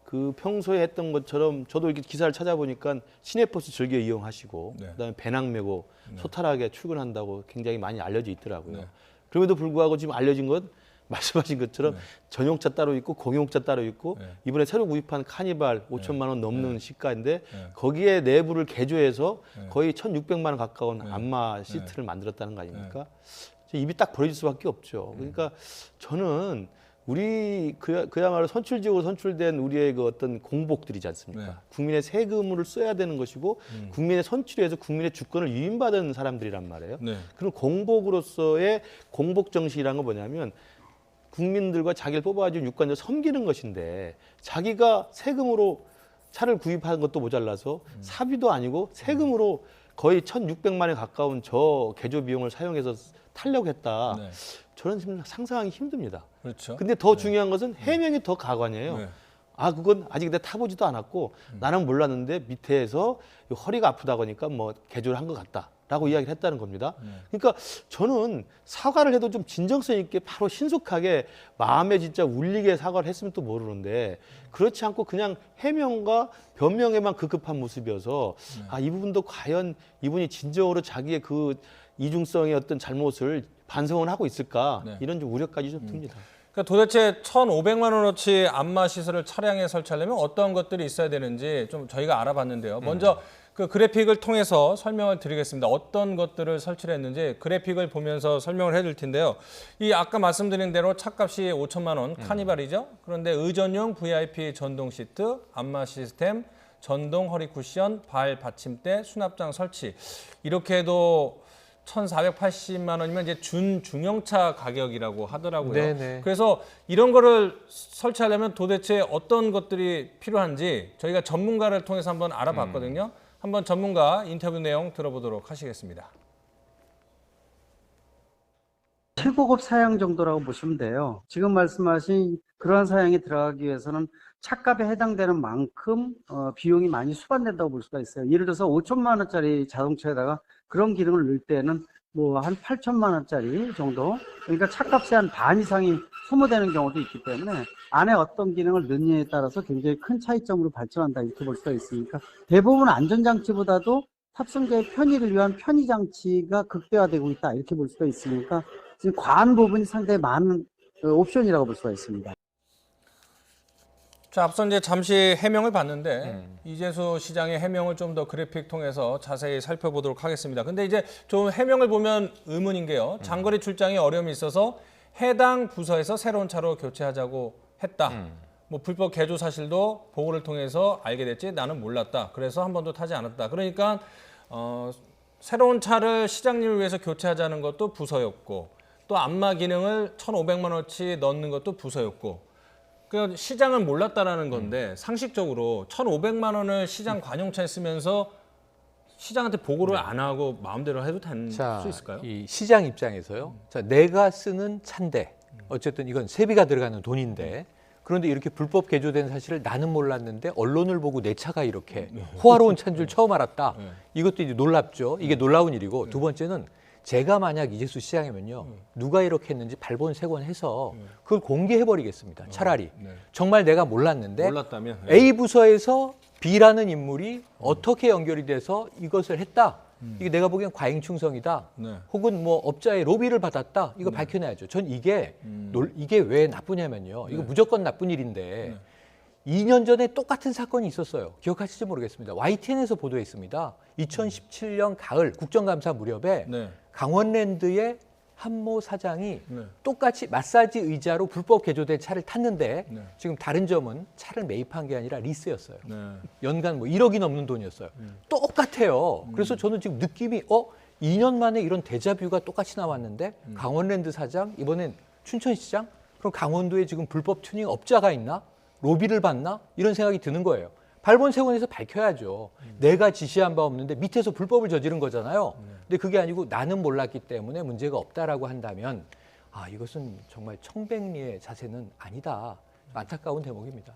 그 평소에 했던 것처럼 저도 이렇게 기사를 찾아보니까 시내버스 즐겨 이용하시고 네. 그다음에 배낭 메고 소탈하게 출근한다고 굉장히 많이 알려져 있더라고요. 네. 그럼에도 불구하고 지금 알려진 것 말씀하신 것처럼 네. 전용차 따로 있고 공용차 따로 있고 네. 이번에 새로 구입한 카니발 5천만 원 넘는 시가인데 네. 거기에 내부를 개조해서 네. 거의 1,600만 원 가까운 네. 안마 시트를 만들었다는 거 아닙니까? 입이 딱 벌어질 수밖에 없죠. 그러니까 저는 우리 그야말로 선출직으로 선출된 우리의 그 어떤 공복들이지 않습니까? 네. 국민의 세금을 써야 되는 것이고 국민의 선출해서 국민의 주권을 위임받은 사람들이란 말이에요. 네. 그럼 공복으로서의 공복 정신이라는 건 뭐냐면 국민들과 자기를 뽑아가지고 유권자 섬기는 것인데 자기가 세금으로 차를 구입하는 것도 모자라서 사비도 아니고 세금으로 거의 1,600만 원에 가까운 저 개조 비용을 사용해서 타려고 했다. 네. 저는 지금 상상하기 힘듭니다. 그렇죠. 근데 더 중요한 것은 해명이 더 가관이에요. 네. 아, 그건 아직 내가 타보지도 않았고 나는 몰랐는데 밑에서 허리가 아프다고 하니까 뭐 개조를 한 것 같다라고 이야기를 했다는 겁니다. 그러니까 저는 사과를 해도 좀 진정성 있게 바로 신속하게 마음에 진짜 울리게 사과를 했으면 또 모르는데 그렇지 않고 그냥 해명과 변명에만 급급한 모습이어서 아, 이 부분도 과연 이분이 진정으로 자기의 그 이중성의 어떤 잘못을 반성을 하고 있을까 네. 이런 좀 우려까지 좀 듭니다. 그러니까 도대체 1,500만 원어치 안마 시설을 차량에 설치하려면 어떤 것들이 있어야 되는지 좀 저희가 알아봤는데요. 먼저 그 그래픽을 통해서 설명을 드리겠습니다. 어떤 것들을 설치를 했는지 그래픽을 보면서 설명을 해줄 텐데요. 이 아까 말씀드린 대로 차값이 5천만 원 카니발이죠. 그런데 의전용 VIP 전동 시트, 안마 시스템, 전동 허리 쿠션, 발 받침대, 수납장 설치 이렇게 해도 1,480만 원이면 이제 준중형차 가격이라고 하더라고요. 네네. 그래서 이런 거를 설치하려면 도대체 어떤 것들이 필요한지 저희가 전문가를 통해서 한번 알아봤거든요. 한번 전문가 인터뷰 내용 들어보도록 하시겠습니다. 최고급 사양 정도라고 보시면 돼요. 지금 말씀하신 그러한 사양에 들어가기 위해서는 차값에 해당되는 만큼 비용이 많이 수반된다고 볼 수가 있어요. 예를 들어서 5천만 원짜리 자동차에다가 그런 기능을 넣을 때는 뭐 한 8천만 원짜리 정도, 그러니까 차값의 한 반 이상이 소모되는 경우도 있기 때문에 안에 어떤 기능을 넣느냐에 따라서 굉장히 큰 차이점으로 발전한다 이렇게 볼 수가 있으니까 대부분 안전장치보다도 탑승자의 편의를 위한 편의장치가 극대화되고 있다 이렇게 볼 수가 있으니까 지금 과한 부분이 상당히 많은 옵션이라고 볼 수가 있습니다. 자, 앞서 이제 잠시 해명을 봤는데 이재수 시장의 해명을 좀 더 그래픽 통해서 자세히 살펴보도록 하겠습니다. 근데 이제 좀 해명을 보면 의문인 게요. 장거리 출장에 어려움이 있어서 해당 부서에서 새로운 차로 교체하자고 했다. 뭐 불법 개조 사실도 보고를 통해서 알게 됐지 나는 몰랐다. 그래서 한 번도 타지 않았다. 그러니까 새로운 차를 시장님을 위해서 교체하자는 것도 부서였고 또 안마 기능을 1,500만 원어치 넣는 것도 부서였고 그 시장은 몰랐다라는 건데 상식적으로 1,500만 원을 시장 관용차에 쓰면서 시장한테 보고를 안 하고 마음대로 해도 될 수 있을까요? 이 시장 입장에서요. 자, 내가 쓰는 차인데 어쨌든 이건 세비가 들어가는 돈인데 그런데 이렇게 불법 개조된 사실을 나는 몰랐는데 언론을 보고 내 차가 이렇게 호화로운 차인 줄 처음 알았다. 이것도 이제 놀랍죠. 이게 놀라운 일이고 두 번째는 제가 만약 이재수 시장이면요. 누가 이렇게 했는지 발본색원해서 그걸 공개해버리겠습니다. 차라리. 정말 내가 몰랐는데 몰랐다면 A 부서에서 B라는 인물이 어떻게 연결이 돼서 이것을 했다. 이게 내가 보기엔 과잉충성이다. 네. 혹은 뭐 업자의 로비를 받았다. 이거 밝혀내야죠. 전 이게 왜 나쁘냐면요. 이거 무조건 나쁜 일인데 2년 전에 똑같은 사건이 있었어요. 기억하실지 모르겠습니다. YTN에서 보도했습니다. 2017년 가을 국정감사 무렵에 네. 강원랜드의 한모 사장이 네. 똑같이 마사지 의자로 불법 개조된 차를 탔는데 네. 지금 다른 점은 차를 매입한 게 아니라 리스였어요. 네. 연간 뭐 1억이 넘는 돈이었어요. 똑같아요. 그래서 저는 지금 느낌이 2년 만에 이런 데자뷰가 똑같이 나왔는데 강원랜드 사장, 이번엔 춘천시장? 그럼 강원도에 지금 불법 튜닝 업자가 있나? 로비를 받나? 이런 생각이 드는 거예요. 발본세원에서 밝혀야죠. 내가 지시한 바 없는데 밑에서 불법을 저지른 거잖아요. 근데 그게 아니고 나는 몰랐기 때문에 문제가 없다라고 한다면 이것은 정말 청백리의 자세는 아니다. 안타까운 대목입니다.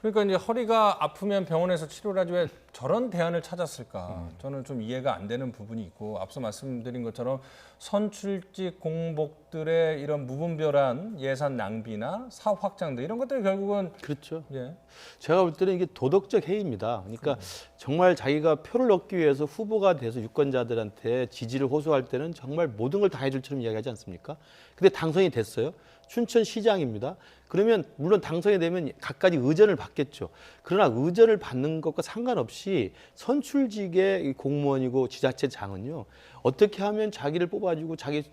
그러니까 이제 허리가 아프면 병원에서 치료를 하지 왜 저런 대안을 찾았을까? 저는 좀 이해가 안 되는 부분이 있고 앞서 말씀드린 것처럼 선출직 공복들의 이런 무분별한 예산 낭비나 사업 확장 등 이런 것들이 결국은 그렇죠. 예. 제가 볼 때는 이게 도덕적 해이입니다. 그러니까 정말 자기가 표를 얻기 위해서 후보가 돼서 유권자들한테 지지를 호소할 때는 정말 모든 걸 다 해줄 처럼 이야기하지 않습니까? 근데 당선이 됐어요. 춘천시장입니다. 그러면 물론 당선이 되면 갖가지 의전을 받겠죠. 그러나 의전을 받는 것과 상관없이 선출직의 공무원이고 지자체장은요. 어떻게 하면 자기를 뽑아주고 자기를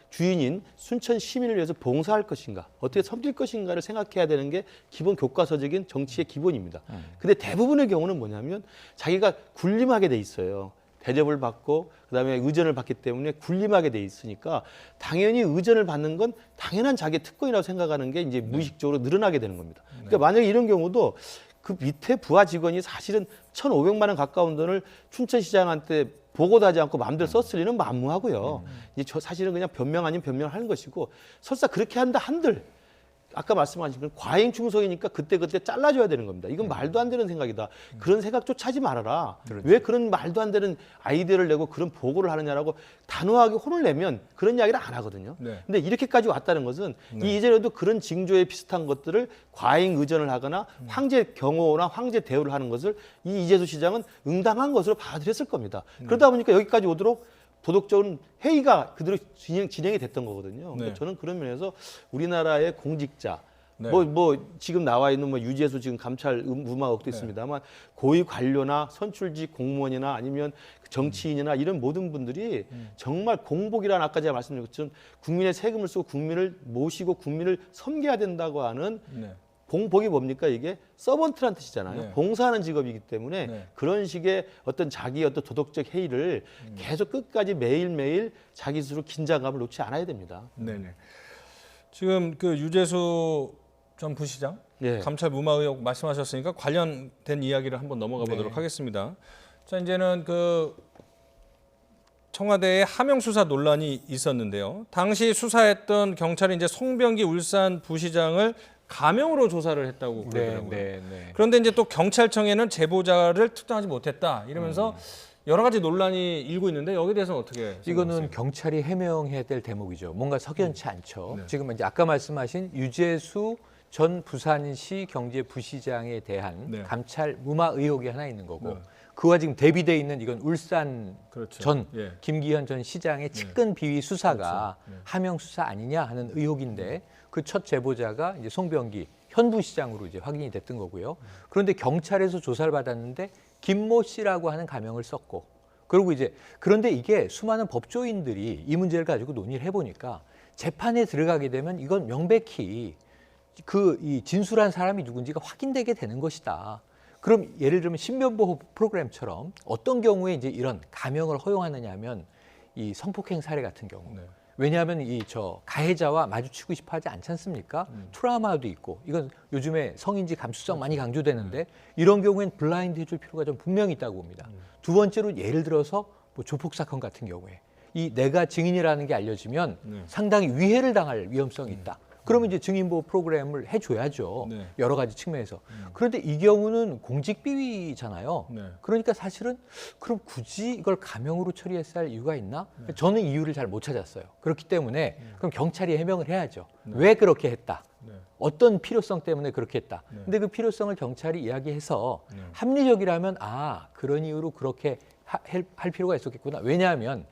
주인인 순천 시민을 위해서 봉사할 것인가, 어떻게 섬길 것인가를 생각해야 되는 게 기본 교과서적인 정치의 기본입니다. 근데 대부분의 경우는 뭐냐면 자기가 군림하게 돼 있어요. 대접을 받고 그다음에 의전을 받기 때문에 군림하게 돼 있으니까 당연히 의전을 받는 건 당연한 자기의 특권이라고 생각하는 게 이제 무의식적으로 늘어나게 되는 겁니다. 그러니까 만약에 이런 경우도 그 밑에 부하 직원이 사실은 1,500만 원 가까운 돈을 춘천시장한테 보고도 하지 않고 마음대로 썼을 리는 만무하고요. 이제 저 사실은 그냥 변명 아닌 변명을 하는 것이고 설사 그렇게 한다 한들 아까 말씀하신 건 과잉 충성이니까 그때그때 잘라줘야 되는 겁니다. 이건 말도 안 되는 생각이다. 그런 생각조차 하지 말아라. 그렇죠. 왜 그런 말도 안 되는 아이디어를 내고 그런 보고를 하느냐라고 단호하게 혼을 내면 그런 이야기를 안 하거든요. 네. 근데 이렇게까지 왔다는 것은 이전에도 그런 징조에 비슷한 것들을 과잉 의전을 하거나 황제 경호나 황제 대우를 하는 것을 이 이재수 시장은 응당한 것으로 받아들였을 겁니다. 그러다 보니까 여기까지 오도록 도덕적인 회의가 그대로 진행이 됐던 거거든요. 그러니까 네. 저는 그런 면에서 우리나라의 공직자, 네. 뭐 지금 나와 있는 뭐 유재수 지금 감찰 무마옥도 있습니다만 고위 관료나 선출직 공무원이나 아니면 정치인이나 이런 모든 분들이 정말 공복이라는 아까 제가 말씀드린 것처럼 국민의 세금을 쓰고 국민을 모시고 국민을 섬겨야 된다고 하는 네. 공복이 뭡니까 이게 서번트란 뜻이잖아요. 네. 봉사하는 직업이기 때문에 네. 그런 식의 어떤 자기 어떤 도덕적 해이를 계속 끝까지 매일매일 자기 스스로 긴장감을 놓지 않아야 됩니다. 네네. 지금 그 유재수 전 부시장 네. 감찰 무마 의혹 말씀하셨으니까 관련된 이야기를 한번 넘어가 보도록 하겠습니다. 자, 이제는 그 청와대의 하명 수사 논란이 있었는데요. 당시 수사했던 경찰이 이제 송병기 울산 부시장을 가명으로 조사를 했다고 그러더라고요. 그런데 이제 또 경찰청에는 제보자를 특정하지 못했다 이러면서 여러 가지 논란이 일고 있는데 여기에 대해서는 어떻게 생각하세요? 이거는 경찰이 해명해야 될 대목이죠. 뭔가 석연치 않죠. 네. 지금 이제 아까 말씀하신 유재수 전 부산시 경제부시장에 대한 네. 감찰 무마 의혹이 하나 있는 거고 네. 그와 지금 대비돼 있는 이건 울산 그렇죠. 전 예. 김기현 전 시장의 측근 비위 수사가 그렇죠. 네. 하명 수사 아니냐 하는 의혹인데 그 첫 제보자가 이제 송병기 현 부시장으로 이제 확인이 됐던 거고요. 그런데 경찰에서 조사를 받았는데 김모 씨라고 하는 가명을 썼고 그리고 이제 그런데 이게 수많은 법조인들이 이 문제를 가지고 논의를 해보니까 재판에 들어가게 되면 이건 명백히 이 진술한 사람이 누군지가 확인되게 되는 것이다. 그럼 예를 들면 신변보호 프로그램처럼 어떤 경우에 이제 이런 가명을 허용하느냐 하면 이 성폭행 사례 같은 경우. 네. 왜냐하면 가해자와 마주치고 싶어 하지 않지 않습니까? 트라우마도 있고 이건 요즘에 성인지 감수성 많이 강조되는데 이런 경우엔 블라인드 해줄 필요가 좀 분명히 있다고 봅니다. 두 번째로 예를 들어서 뭐 조폭 사건 같은 경우에 이 내가 증인이라는 게 알려지면 상당히 위해를 당할 위험성이 있다. 그러면 이제 증인보호 프로그램을 해줘야죠. 네. 여러 가지 측면에서. 그런데 이 경우는 공직비위잖아요. 네. 그러니까 사실은 그럼 굳이 이걸 가명으로 처리했어야 할 이유가 있나? 저는 이유를 잘 못 찾았어요. 그렇기 때문에 그럼 경찰이 해명을 해야죠. 왜 그렇게 했다? 네. 어떤 필요성 때문에 그렇게 했다. 네. 근데 그 필요성을 경찰이 이야기해서 합리적이라면 그런 이유로 그렇게 할 필요가 있었겠구나. 왜냐하면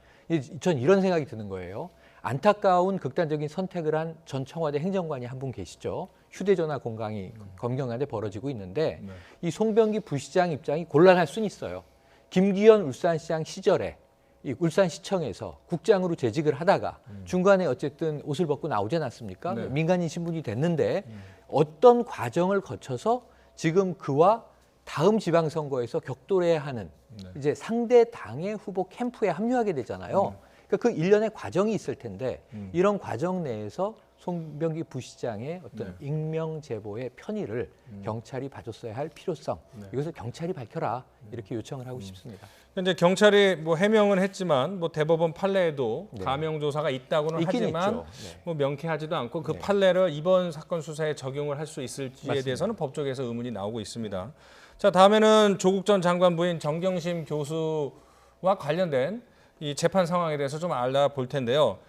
전 이런 생각이 드는 거예요. 안타까운 극단적인 선택을 한 전 청와대 행정관이 한 분 계시죠. 휴대전화 공강이 검경한테 벌어지고 있는데 이 송병기 부시장 입장이 곤란할 수는 있어요. 김기현 울산시장 시절에 이 울산시청에서 국장으로 재직을 하다가 중간에 어쨌든 옷을 벗고 나오지 않았습니까? 네. 민간인 신분이 됐는데 어떤 과정을 거쳐서 지금 그와 다음 지방선거에서 격돌해야 하는 이제 상대 당의 후보 캠프에 합류하게 되잖아요. 그러니까 그 일련의 과정이 있을 텐데 이런 과정 내에서 송병기 부시장의 어떤 익명 제보의 편의를 경찰이 봐줬어야 할 필요성, 이것을 경찰이 밝혀라 이렇게 요청을 하고 싶습니다. 현재 경찰이 뭐 해명은 했지만 뭐 대법원 판례에도 가명 조사가 있다고는 하지만 뭐 명쾌하지도 않고 그 판례를 이번 사건 수사에 적용을 할 수 있을지에 맞습니다. 대해서는 법조계에서 의문이 나오고 있습니다. 자, 다음에는 조국 전 장관 부인 정경심 교수와 관련된 이 재판 상황에 대해서 좀 알아볼 텐데요.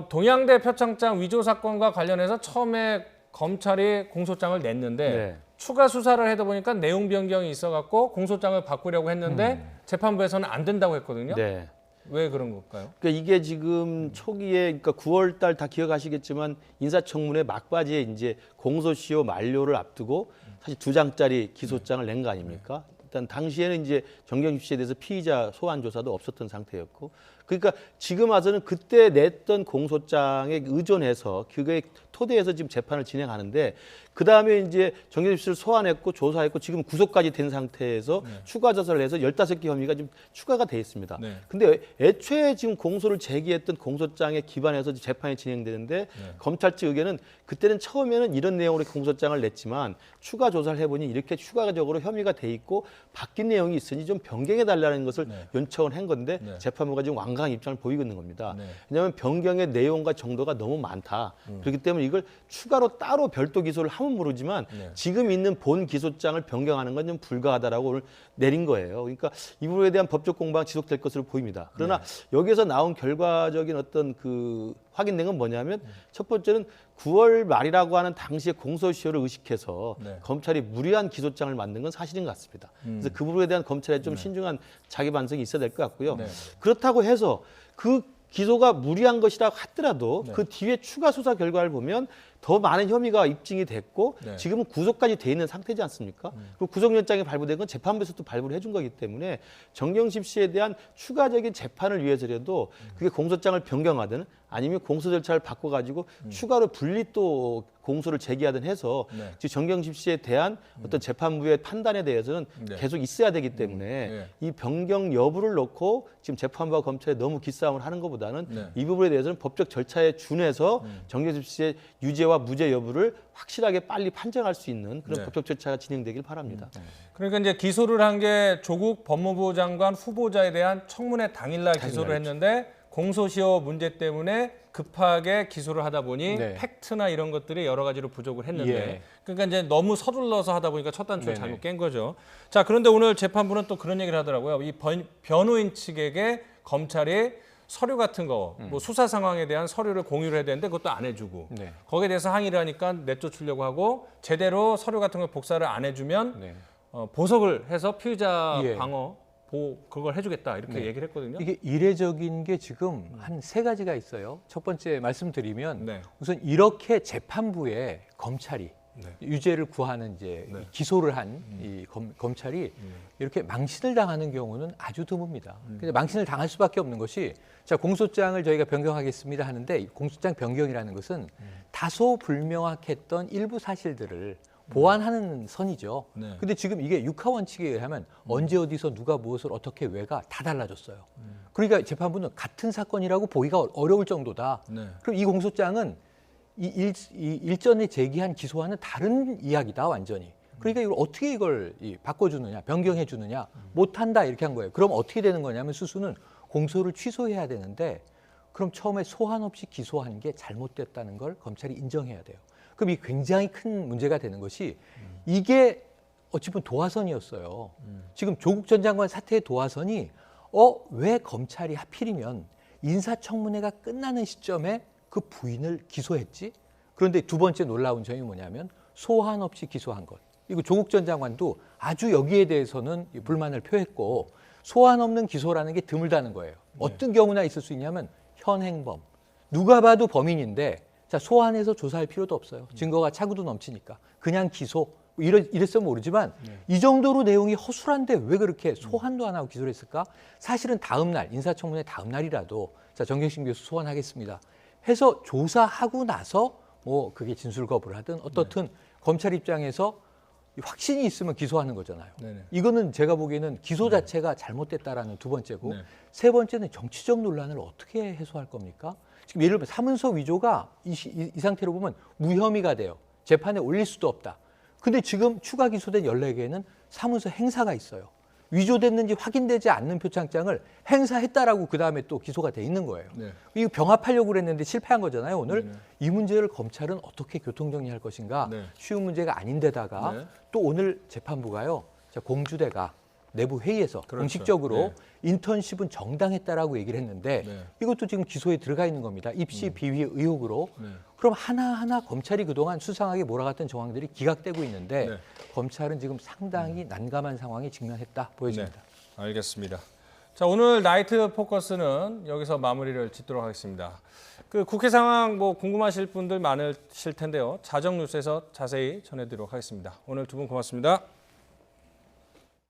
동양대 표창장 위조 사건과 관련해서 처음에 검찰이 공소장을 냈는데 추가 수사를 하다 보니까 내용 변경이 있어갖고 공소장을 바꾸려고 했는데 재판부에서는 안 된다고 했거든요. 네. 왜 그런 걸까요? 그러니까 이게 지금 초기에 그러니까 9월 달 다 기억하시겠지만 인사청문회 막바지에 이제 공소시효 만료를 앞두고 사실 2장짜리 기소장을 낸 거 아닙니까? 일단 당시에는 이제 정경심 씨에 대해서 피의자 소환 조사도 없었던 상태였고, 그러니까 지금 와서는 그때 냈던 공소장에 의존해서 그게 토대에서 지금 재판을 진행하는데, 그 다음에 이제 정경심 씨를 소환했고 조사했고 지금 구속까지 된 상태에서 추가 조사를 해서 15개 혐의가 지금 추가가 돼 있습니다. 근데 애초에 지금 공소를 제기했던 공소장에 기반해서 재판이 진행되는데 검찰 측 의견은 그때는 처음에는 이런 내용으로 공소장을 냈지만 추가 조사를 해보니 이렇게 추가적으로 혐의가 돼 있고 바뀐 내용이 있으니 좀 변경해달라는 것을 요청을 한 건데 재판부가 지금 완강한 입장을 보이고 있는 겁니다. 왜냐하면 변경의 내용과 정도가 너무 많다. 그렇기 때문에 이걸 추가로 따로 별도 기소를 하면 모르지만 지금 있는 본 기소장을 변경하는 건 좀 불가하다라고 오늘 내린 거예요. 그러니까 이 부분에 대한 법적 공방은 지속될 것으로 보입니다. 그러나 여기에서 나온 결과적인 어떤 그 확인된 건 뭐냐면 첫 번째는 9월 말이라고 하는 당시의 공소시효를 의식해서 검찰이 무리한 기소장을 만든 건 사실인 것 같습니다. 그래서 그 부분에 대한 검찰의 좀 신중한 자기 반성이 있어야 될 것 같고요. 그렇다고 해서 그 기소가 무리한 것이라고 하더라도 그 뒤에 추가 수사 결과를 보면 더 많은 혐의가 입증이 됐고 지금은 구속까지 돼 있는 상태지 않습니까? 그리고 구속영장이 발부된 건 재판부에서도 발부를 해준 거기 때문에 정경심 씨에 대한 추가적인 재판을 위해서라도 그게 공소장을 변경하든 아니면 공소 절차를 바꿔가지고 추가로 분리 또 공소를 제기하든 해서 지금 정경심 씨에 대한 어떤 재판부의 판단에 대해서는 계속 있어야 되기 때문에 이 변경 여부를 놓고 지금 재판부와 검찰이 너무 기싸움을 하는 것보다는 이 부분에 대해서는 법적 절차에 준해서 정경심 씨의 유죄와 무죄 여부를 확실하게 빨리 판정할 수 있는 그런 법적 절차가 진행되길 바랍니다. 그러니까 이제 기소를 한 게 조국 법무부 장관 후보자에 대한 청문회 당일날 기소를 했는데 공소시효 문제 때문에 급하게 기소를 하다 보니 팩트나 이런 것들이 여러 가지로 부족을 했는데 그러니까 이제 너무 서둘러서 하다 보니까 첫 단추를 잘못 깬 거죠. 자, 그런데 오늘 재판부는 또 그런 얘기를 하더라고요. 이 변호인 측에게 검찰이 서류 같은 거, 뭐 수사 상황에 대한 서류를 공유를 해야 되는데 그것도 안 해주고 거기에 대해서 항의를 하니까 내쫓으려고 하고 제대로 서류 같은 걸 복사를 안 해주면 보석을 해서 피의자 방어 그걸 해주겠다 이렇게 얘기를 했거든요. 이게 이례적인 게 지금 한 3가지가 있어요. 첫 번째 말씀드리면 우선 이렇게 재판부에 검찰이 유죄를 구하는 이제 기소를 한 이 검찰이 이렇게 망신을 당하는 경우는 아주 드뭅니다. 근데 망신을 당할 수밖에 없는 것이 자 공소장을 저희가 변경하겠습니다 하는데 이 공소장 변경이라는 것은 다소 불명확했던 일부 사실들을 보완하는 선이죠. 근데 지금 이게 육하 원칙에 의하면 언제 어디서 누가 무엇을 어떻게 왜가 다 달라졌어요. 그러니까 재판부는 같은 사건이라고 보기가 어려울 정도다. 그럼 이 공소장은 이 일전에 제기한 기소와는 다른 이야기다 완전히. 그러니까 이걸 어떻게 이걸 바꿔주느냐, 변경해 주느냐, 못한다 이렇게 한 거예요. 그럼 어떻게 되는 거냐면 수수는 공소를 취소해야 되는데 그럼 처음에 소환 없이 기소한 게 잘못됐다는 걸 검찰이 인정해야 돼요. 그럼 이 굉장히 큰 문제가 되는 것이 이게 어찌 보면 도화선이었어요. 지금 조국 전 장관 사태의 도화선이 왜 검찰이 하필이면 인사청문회가 끝나는 시점에 그 부인을 기소했지? 그런데 두 번째 놀라운 점이 뭐냐면 소환 없이 기소한 것. 이거 조국 전 장관도 아주 여기에 대해서는 불만을 표했고 소환 없는 기소라는 게 드물다는 거예요. 어떤 경우나 있을 수 있냐면 현행범. 누가 봐도 범인인데 자 소환해서 조사할 필요도 없어요. 증거가 차고도 넘치니까. 그냥 기소. 이랬으면 모르지만 이 정도로 내용이 허술한데 왜 그렇게 소환도 안 하고 기소를 했을까? 사실은 다음 날 인사청문회 다음 날이라도 자 정경심 교수 소환하겠습니다. 해서 조사하고 나서 뭐 그게 진술 거부를 하든 어떻든 검찰 입장에서 확신이 있으면 기소하는 거잖아요. 네네. 이거는 제가 보기에는 기소 자체가 잘못됐다라는 두 번째고 네. 세 번째는 정치적 논란을 어떻게 해소할 겁니까? 지금 예를 들면 사문서 위조가 이 상태로 보면 무혐의가 돼요. 재판에 올릴 수도 없다. 근데 지금 추가 기소된 14개는 사문서 행사가 있어요. 위조됐는지 확인되지 않는 표창장을 행사했다라고 그다음에 또 기소가 돼 있는 거예요. 네. 이거 병합하려고 그랬는데 실패한 거잖아요. 오늘 네네. 이 문제를 검찰은 어떻게 교통정리할 것인가 네. 쉬운 문제가 아닌데다가 네. 또 오늘 재판부가요. 자, 공주대가 내부 회의에서 그렇죠. 공식적으로 네. 인턴십은 정당했다라고 얘기를 했는데 네. 이것도 지금 기소에 들어가 있는 겁니다. 입시 비위 의혹으로. 네. 그럼 하나하나 검찰이 그동안 수상하게 몰아갔던 정황들이 기각되고 있는데 네. 검찰은 지금 상당히 난감한 상황에 직면했다 보여집니다. 네, 알겠습니다. 자, 오늘 나이트 포커스는 여기서 마무리를 짓도록 하겠습니다. 그 국회 상황 뭐 궁금하실 분들 많으실 텐데요. 자정 뉴스에서 자세히 전해드리도록 하겠습니다. 오늘 두 분 고맙습니다.